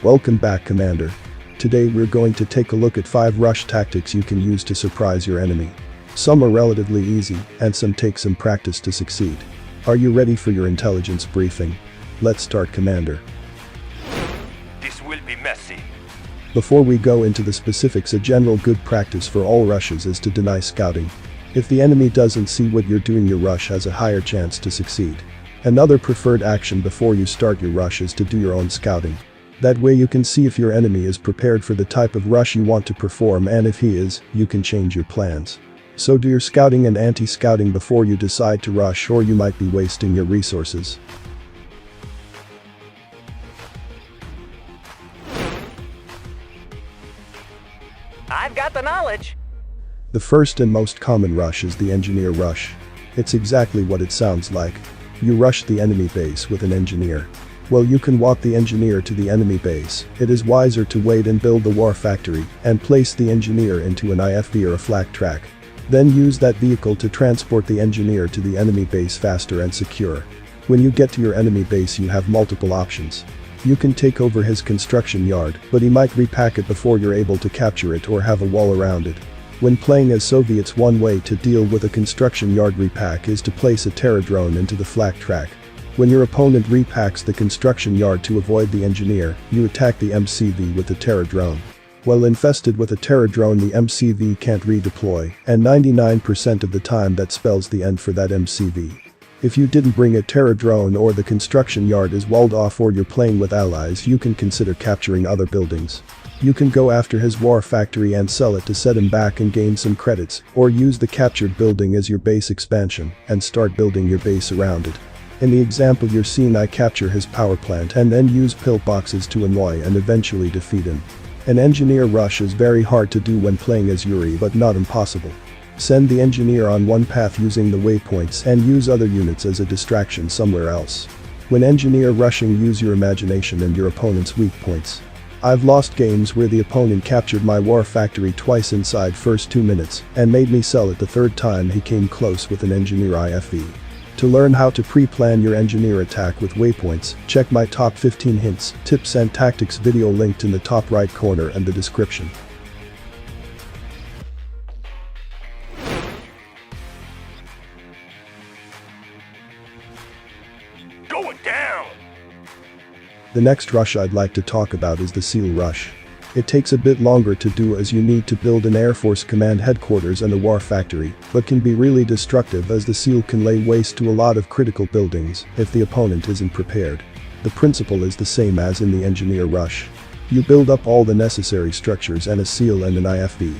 Welcome back, Commander. Today we're going to take a look at 5 rush tactics you can use to surprise your enemy. Some are relatively easy, and some take some practice to succeed. Are you ready for your intelligence briefing? Let's start, Commander. This will be messy. Before we go into the specifics, a general good practice for all rushes is to deny scouting. If the enemy doesn't see what you're doing, your rush has a higher chance to succeed. Another preferred action before you start your rush is to do your own scouting. That way you can see if your enemy is prepared for the type of rush you want to perform, and if he is, you can change your plans. So do your scouting and anti-scouting before you decide to rush, or you might be wasting your resources. I've got the knowledge. The first and most common rush is the engineer rush. It's exactly what it sounds like. You rush the enemy base with an engineer. Well, you can walk the engineer to the enemy base. It is wiser to wait and build the war factory and place the engineer into an IFV or a flak track. Then use that vehicle to transport the engineer to the enemy base faster and secure. When you get to your enemy base, you have multiple options. You can take over his construction yard, but he might repack it before you're able to capture it or have a wall around it. When playing as Soviets, one way to deal with a construction yard repack is to place a terror drone into the flak track. When your opponent repacks the construction yard to avoid the engineer, you attack the MCV with the terror drone. While infested with a terror drone, the MCV can't redeploy, and 99% of the time that spells the end for that MCV. If you didn't bring a terror drone, or the construction yard is walled off, or you're playing with allies, you can consider capturing other buildings. You can go after his war factory and sell it to set him back and gain some credits, or use the captured building as your base expansion and start building your base around it. In the example you're seeing, I capture his power plant and then use pillboxes to annoy and eventually defeat him. An engineer rush is very hard to do when playing as Yuri, but not impossible. Send the engineer on one path using the waypoints and use other units as a distraction somewhere else. When engineer rushing, use your imagination and your opponent's weak points. I've lost games where the opponent captured my war factory twice inside first 2 minutes and made me sell it the third time he came close with an engineer IFV. To learn how to pre-plan your engineer attack with waypoints, check my top 15 hints, tips and tactics video linked in the top right corner and the description. Going down! The next rush I'd like to talk about is the SEAL rush. It takes a bit longer to do as you need to build an Air Force Command headquarters and a war factory, but can be really destructive as the SEAL can lay waste to a lot of critical buildings if the opponent isn't prepared. The principle is the same as in the engineer rush. You build up all the necessary structures and a SEAL and an IFV.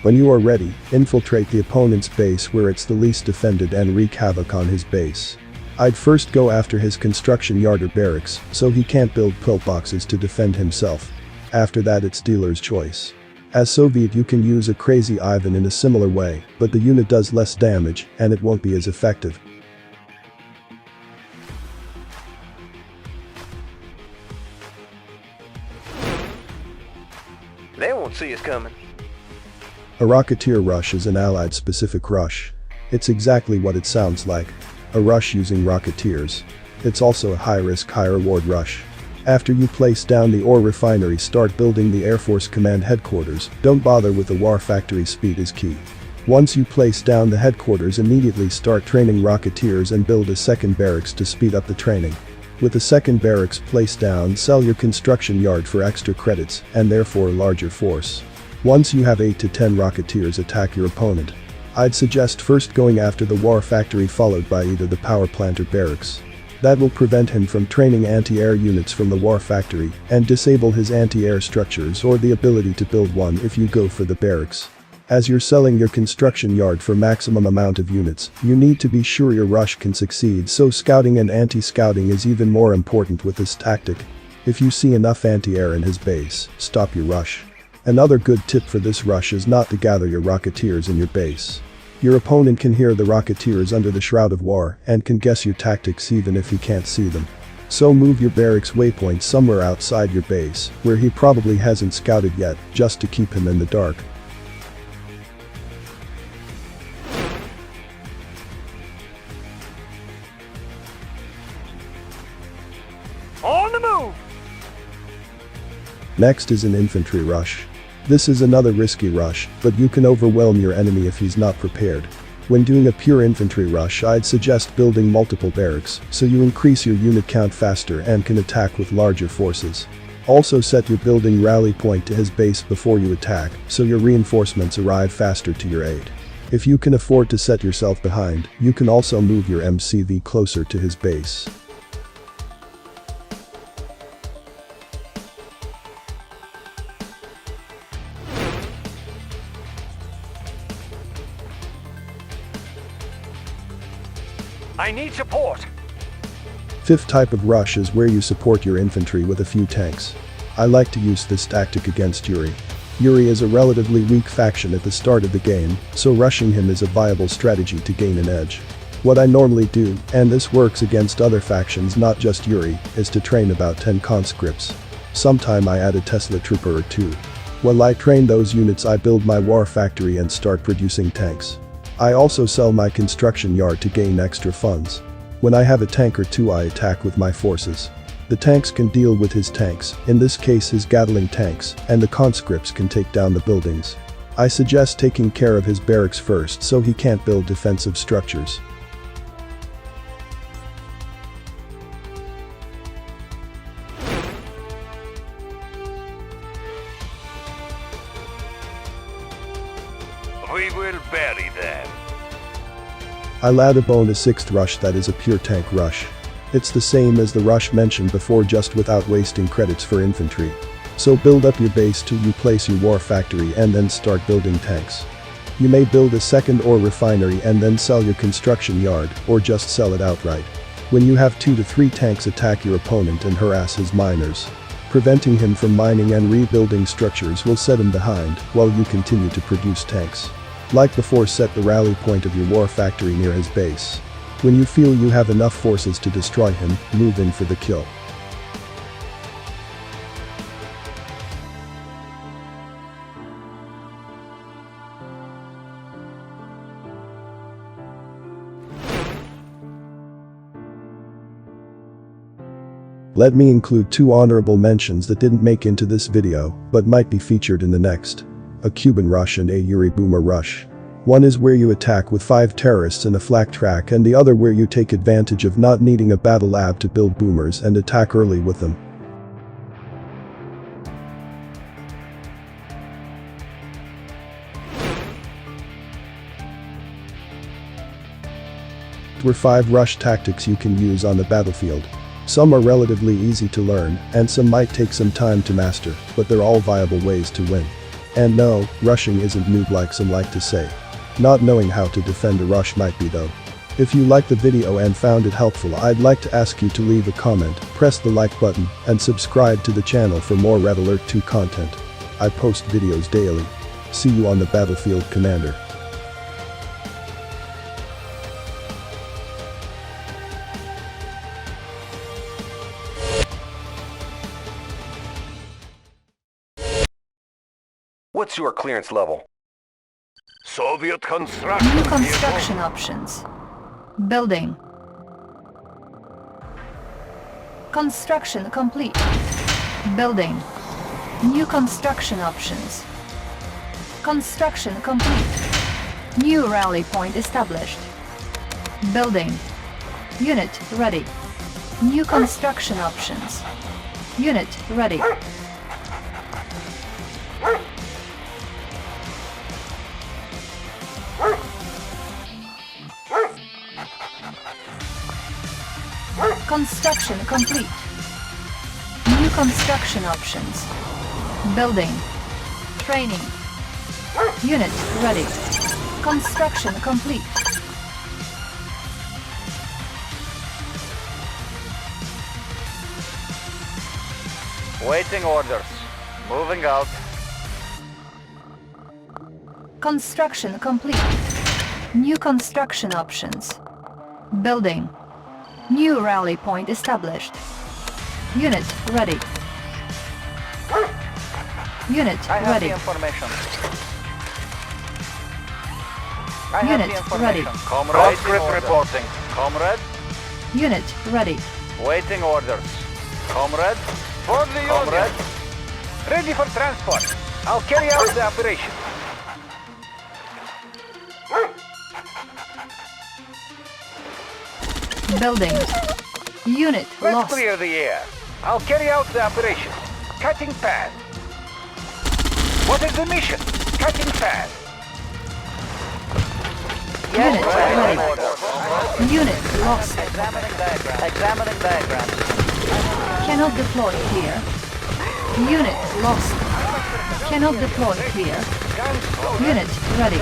When you are ready, infiltrate the opponent's base where it's the least defended and wreak havoc on his base. I'd first go after his construction yard or barracks, so he can't build pillboxes to defend himself. After that, it's dealer's choice. As Soviet, you can use a crazy Ivan in a similar way, but the unit does less damage and it won't be as effective. They won't see us coming. A Rocketeer rush is an allied specific rush. It's exactly what it sounds like. A rush using Rocketeers. It's also a high-risk, high-reward rush. After you place down the ore refinery, start building the Air Force Command headquarters. Don't bother with the war factory, speed is key. Once you place down the headquarters, immediately start training Rocketeers and build a second barracks to speed up the training. With the second barracks placed down, sell your construction yard for extra credits and therefore a larger force. Once you have 8 to 10 Rocketeers, attack your opponent. I'd suggest first going after the war factory, followed by either the power plant or barracks. That will prevent him from training anti-air units from the war factory and disable his anti-air structures or the ability to build one if you go for the barracks. As you're selling your construction yard for maximum amount of units, you need to be sure your rush can succeed, so scouting and anti-scouting is even more important with this tactic. If you see enough anti-air in his base, stop your rush. Another good tip for this rush is not to gather your Rocketeers in your base. Your opponent can hear the Rocketeers under the Shroud of War and can guess your tactics even if he can't see them. So move your barracks waypoint somewhere outside your base, where he probably hasn't scouted yet, just to keep him in the dark. On the move! Next is an infantry rush. This is another risky rush, but you can overwhelm your enemy if he's not prepared. When doing a pure infantry rush, I'd suggest building multiple barracks, so you increase your unit count faster and can attack with larger forces. Also set your building rally point to his base before you attack, so your reinforcements arrive faster to your aid. If you can afford to set yourself behind, you can also move your MCV closer to his base. I need support. Fifth type of rush is where you support your infantry with a few tanks. I like to use this tactic against Yuri. Yuri is a relatively weak faction at the start of the game, so rushing him is a viable strategy to gain an edge. What I normally do, and this works against other factions not just Yuri, is to train about 10 conscripts. Sometime I add a Tesla trooper or two. While I train those units, I build my war factory and start producing tanks. I also sell my construction yard to gain extra funds. When I have a tank or two, I attack with my forces. The tanks can deal with his tanks, in this case his Gatling tanks, and the conscripts can take down the buildings. I suggest taking care of his barracks first so he can't build defensive structures. We will bury them. I'll add a bonus sixth rush that is a pure tank rush. It's the same as the rush mentioned before, just without wasting credits for infantry. So build up your base till you place your war factory and then start building tanks. You may build a second ore refinery and then sell your construction yard, or just sell it outright. When you have 2 to 3 tanks, attack your opponent and harass his miners. Preventing him from mining and rebuilding structures will set him behind, while you continue to produce tanks. Like before, set the rally point of your war factory near his base. When you feel you have enough forces to destroy him, move in for the kill. Let me include 2 honorable mentions that didn't make into this video, but might be featured in the next. A Cuban rush and a Yuri boomer rush. One is where you attack with 5 terrorists and a flak track, and the other where you take advantage of not needing a battle lab to build boomers and attack early with them. There were 5 rush tactics you can use on the battlefield. Some are relatively easy to learn, and some might take some time to master, but they're all viable ways to win. And no, rushing isn't noob like some like to say. Not knowing how to defend a rush might be though. If you liked the video and found it helpful, I'd like to ask you to leave a comment, press the like button, and subscribe to the channel for more Red Alert 2 content. I post videos daily. See you on the battlefield, Commander. What's your clearance level? Soviet construction. New construction options. Building. Construction complete. Building. New construction options. Construction complete. New rally point established. Building. Unit ready. New construction options. Unit ready. Construction complete. New construction options. Building. Training. Unit ready. Construction complete. Waiting orders. Moving out. Construction complete. New construction options. Building. New rally point established. Unit ready. Unit I have ready. the information. Unit ready. Comrade reporting. Comrade. Unit ready. Waiting orders. Comrade. For the Union. Ready for transport. I'll carry out the operation. Building. Unit Let's lost. clear the air. I'll carry out the operation. Cutting path. What is the mission? Cutting path. Unit ready. Order. Unit lost. Examining diagram. Examining diagram. Cannot deploy here. Unit lost. Cannot deploy here. Unit ready.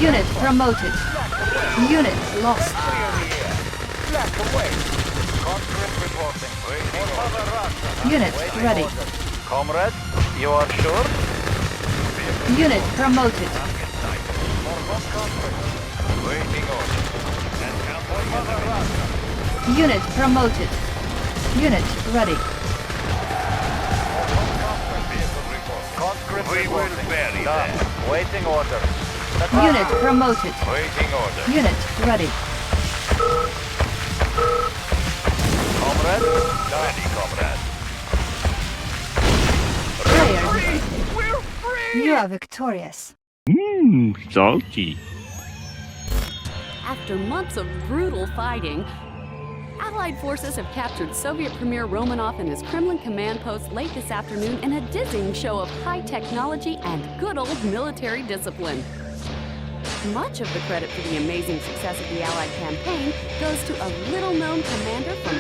Unit promoted. Unit lost. Clear the air. Black away. Conscript reporting. For Mother Russia. Unit ready. Comrade, you are sure? Unit promoted. Waiting order. For Mother Russia. Unit promoted. Unit ready. Conscript reporting. Done. Waiting order. Unit promoted. Waiting order. Unit ready. Comrade? Ready, comrade. Player defeated. We're free! You are victorious. Salty. After months of brutal fighting, Allied forces have captured Soviet Premier Romanov and his Kremlin command post late this afternoon in a dizzying show of high technology and good old military discipline. Much of the credit for the amazing success of the Allied campaign goes to a little-known commander from